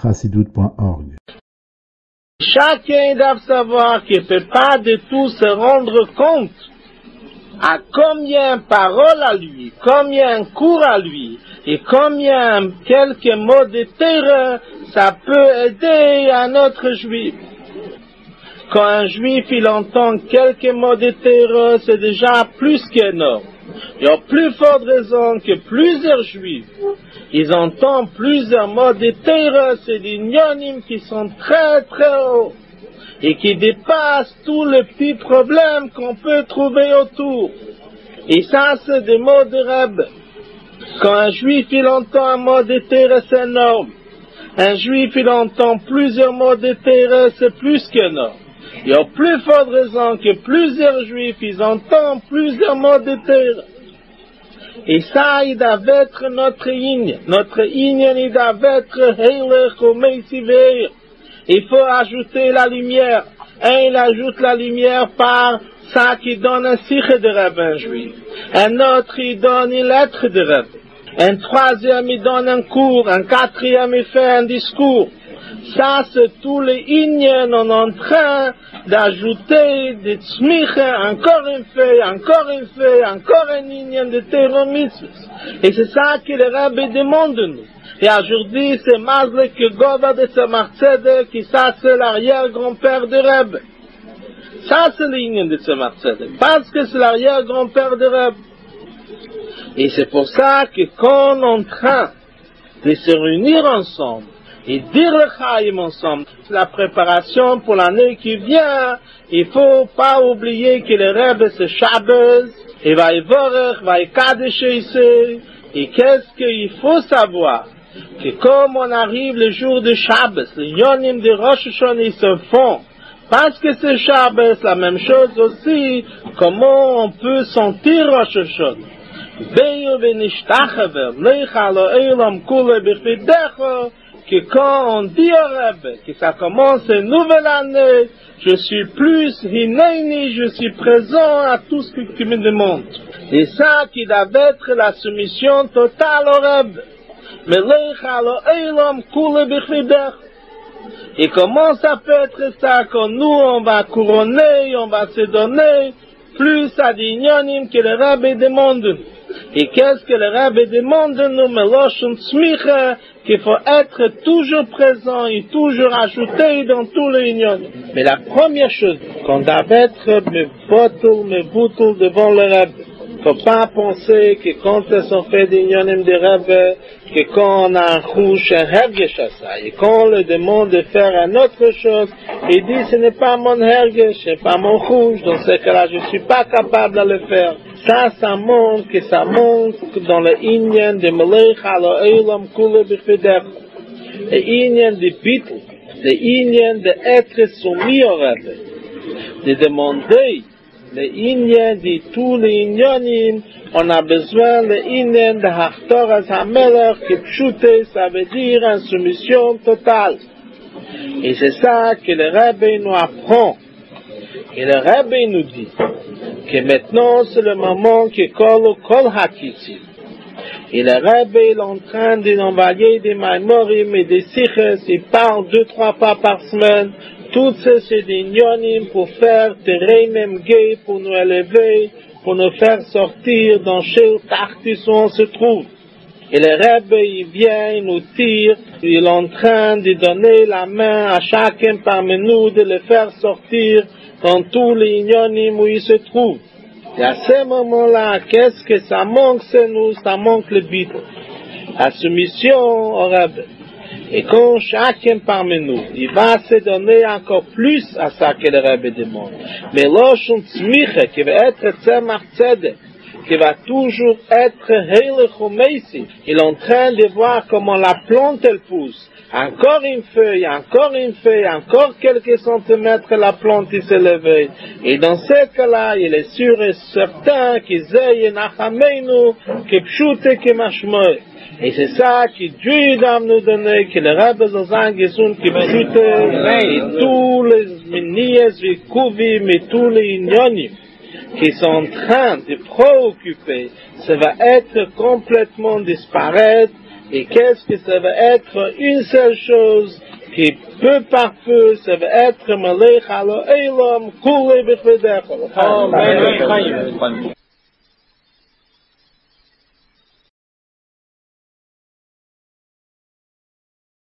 chassidut.org. Chacun doit savoir qu'il ne peut pas de tout se rendre compte à combien paroles à lui, combien cours à lui, et combien quelques mots de terre ça peut aider un autre juif. Quand un juif il entend quelques mots de terre, c'est déjà plus qu'énorme. Il y a plus forte raison que plusieurs juifs. Ils entendent plusieurs mots de terre, c'est des nyonim qui sont très très hauts et qui dépassent tous les petits problèmes qu'on peut trouver autour. Et ça, c'est des mots de Rebbe. Quand un juif il entend un mot de terre, c'est énorme. Un juif il entend plusieurs mots de terre, c'est plus qu'énorme. Il y a plus forte raison que plusieurs juifs, ils entendent plusieurs mots de terre. Et ça, il doit être notre inyan. Notre inyan, il doit être Heilech ou Meisiveir. Il faut ajouter la lumière. Un, il ajoute la lumière par ça qui donne un sikh de rabbin juif. Un autre, il donne une lettre de rabbin. Un troisième, il donne un cours. Un quatrième, il fait un discours. Ça, c'est tous les inyan en train d'ajouter des tzmicha, encore une feuille, encore une feuille, encore un inyan de terrorisme. Et c'est ça que le Rabbi demande de nous. Et aujourd'hui, c'est Mazle que Gova de Tzemach Tzedek, qui ça, c'est l'arrière-grand-père de Rabbi. Ça, c'est l'inyan de Tzemach Tzedek, parce que c'est l'arrière-grand-père de Rabbi. Et c'est pour ça que quand on est en train de se réunir ensemble, et dire le Chaim ensemble, la préparation pour l'année qui vient, il faut pas oublier que le Rebbe c'est Shabbos, et va y vorech, va y kadesh ici, et qu'est-ce qu'il faut savoir? Que comme on arrive le jour de Shabbos, les yonim de Rosh Hashanah ils se font, parce que c'est Shabbos, la même chose aussi, comment on peut sentir Rosh Hashanah? Beyo v'nishtachaver, leicha lo eilam kule b'chvidecho, que quand on dit au Rebbe que ça commence une nouvelle année, je suis plus hineini, je suis présent à tout ce que tu me demandes. Et ça qui doit être la soumission totale au Rebbe. Mais leicha lo eilam kule b'chvidech. Et comment ça peut être ça quand nous on va couronner, on va se donner plus à des nyonim que le Rebbe demande. Et qu'est-ce que le Rebbe demande de nous, Meloshon Tzmicha, qu'il faut être toujours présent et toujours ajouté dans tous les unions. Mais la première chose, qu'on doit être meboutul devant le Rebbe. Il ne faut pas penser que quand on fait des unions de Rebbe, que quand on a un chouche, un hergesh à ça, et quand on le demande de faire une autre chose, il dit ce n'est pas mon hergesh, ce n'est pas mon chouche, dans ce cas-là je ne suis pas capable de le faire. Ça manque dans le inyan de Melech alo eilam kule b'chvidech. Le inyan de Bittul, le inyan de être soumis au Rebbe, de demander le inyan de tous les inyanim, on a besoin le inyan de Haftorah HaMelech, qui pshute, ça veut dire une soumission totale. Et c'est ça que le Rebbe nous apprend. Et le Rebbe nous dit que maintenant c'est le moment que kol hakitzi. Et le Rebbe est en train d'envoyer des maïmorim et des siches, il parle 2-3 fois par semaine, toutes ces des nyonim pour faire tereinem gay, pour nous élever, pour nous faire sortir dans quel tartus où on se trouve. Et le Rebbe, il vient, il nous tire, il est en train de donner la main à chacun parmi nous, de le faire sortir dans tous les inyonim où il se trouve. Et à ce moment-là, qu'est-ce que ça manque, c'est nous, ça manque le Bittul. La soumission au Rebbe. Et quand chacun parmi nous, il va se donner encore plus à ça que le Rebbe demande. Mais l'oshon tzmicha, qui va être Tzemach Tzedek, qui va toujours être Heilech ou Meisi, il est en train de voir comment la plante elle pousse. Encore une feuille, encore quelques centimètres, la plante s'est levée. Et dans ce cas-là, il est sûr et certain qu'il zeye nachameinu, que pshute, que mashmoe. Et c'est ça que Dieu doit nous donner, que le Rebbe Zazan Gesund, que pshute, et tous les minies, vikuvim, et tous les inyonim, qui sont en train de préoccuper, ça va être complètement disparaître. Et qu'est-ce que ça va être? Une seule chose, qui peu par peu, ça va être Melech Alo Eilam, Kule B'Chvedecha. Amen.